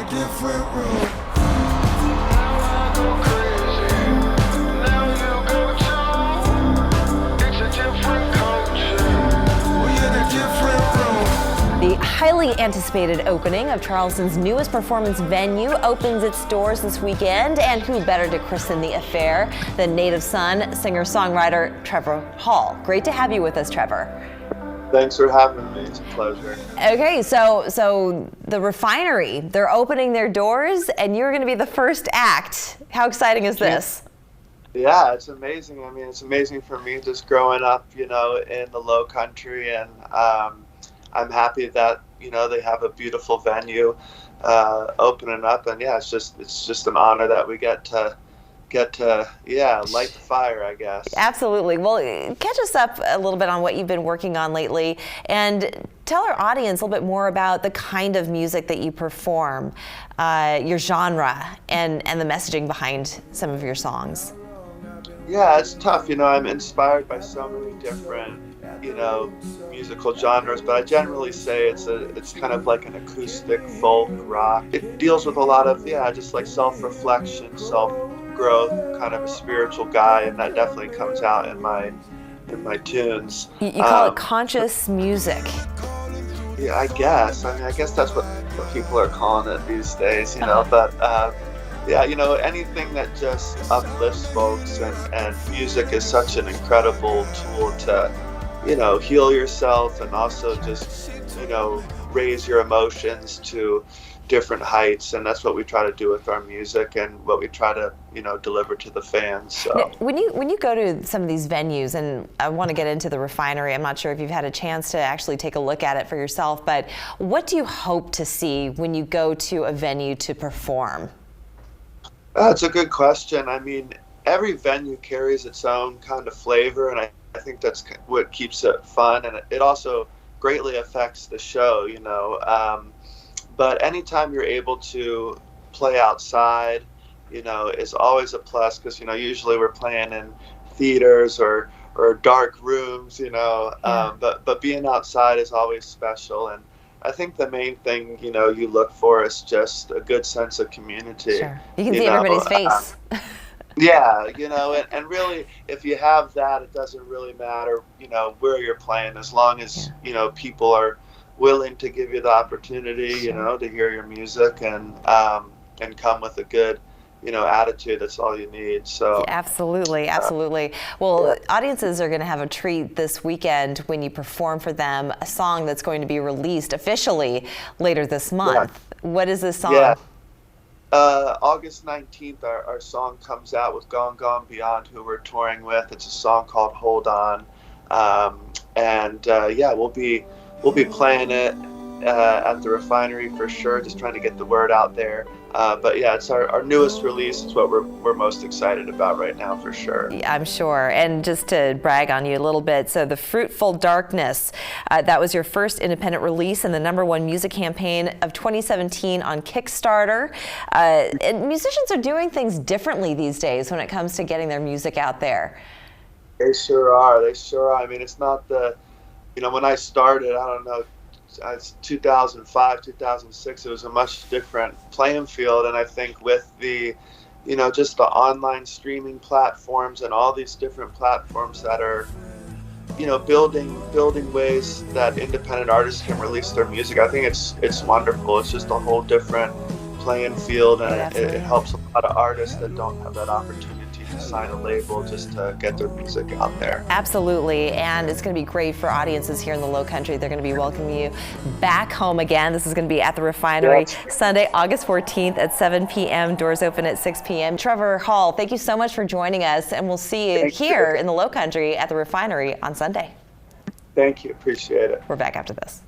different room. The highly anticipated opening of Charleston's newest performance venue opens its doors this weekend, and who better to christen the affair than native son, singer-songwriter Trevor Hall. Great to have you with us, Trevor. Thanks for having me. It's a pleasure. Okay, so the Refinery, they're opening their doors, and you're going to be the first act. How exciting is this? Yeah, it's amazing. I mean, it's amazing for me just growing up, in the Low Country, and I'm happy that they have a beautiful venue opening up, and yeah, it's just an honor that we get to light the fire, I guess. Absolutely. Well, catch us up a little bit on what you've been working on lately, and tell our audience a little bit more about the kind of music that you perform, your genre, and the messaging behind some of your songs. Yeah, it's tough. I'm inspired by so many different musical genres, but I generally say it's kind of like an acoustic folk rock. It deals with a lot of just like self-reflection, self-growth, kind of a spiritual guy, and that definitely comes out in my tunes. You call it conscious music. Yeah, I guess. I guess that's what people are calling it these days, but anything that just uplifts folks, and music is such an incredible tool to heal yourself, and also just, raise your emotions to different heights. And that's what we try to do with our music, and what we try to, deliver to the fans. So now, when you go to some of these venues, and I want to get into the Refinery, I'm not sure if you've had a chance to actually take a look at it for yourself, but what do you hope to see when you go to a venue to perform? That's a good question. I mean, every venue carries its own kind of flavor, and I think that's what keeps it fun, and it also greatly affects the show, but anytime you're able to play outside, is always a plus, because, usually we're playing in theaters or dark rooms, but being outside is always special. And I think the main thing, you look for is just a good sense of community. Sure. You can see everybody's face. Yeah, and really, if you have that, it doesn't really matter, where you're playing, as long as, people are willing to give you the opportunity, to hear your music, and come with a good, attitude. That's all you need. So absolutely. Well, audiences are going to have a treat this weekend when you perform for them a song that's going to be released officially later this month. Yeah. What is this song? Yeah. August 19th, our song comes out with Gone Gone Beyond, who we're touring with. It's a song called Hold On, we'll be playing it at the Refinery for sure, just trying to get the word out there. It's our newest release. It's what we're most excited about right now, for sure. Yeah, I'm sure. And just to brag on you a little bit, so The Fruitful Darkness, that was your first independent release in the #1 music campaign of 2017 on Kickstarter. And musicians are doing things differently these days when it comes to getting their music out there. They sure are. I mean, it's not when I started, I don't know, it's 2005, 2006, it was a much different playing field. And I think with the, just the online streaming platforms and all these different platforms that are, building ways that independent artists can release their music, I think it's wonderful. It's just a whole different playing field, and it helps a lot of artists that don't have that opportunity to sign a label just to get their music out there. Absolutely, and it's going to be great for audiences here in the Low Country. They're going to be welcoming you back home again. This is going to be at the Refinery, Sunday, August 14th at 7 p.m. Doors open at 6 p.m. Trevor Hall, thank you so much for joining us, and we'll see you here in the Low Country at the Refinery on Sunday. Thank you. Appreciate it. We're back after this.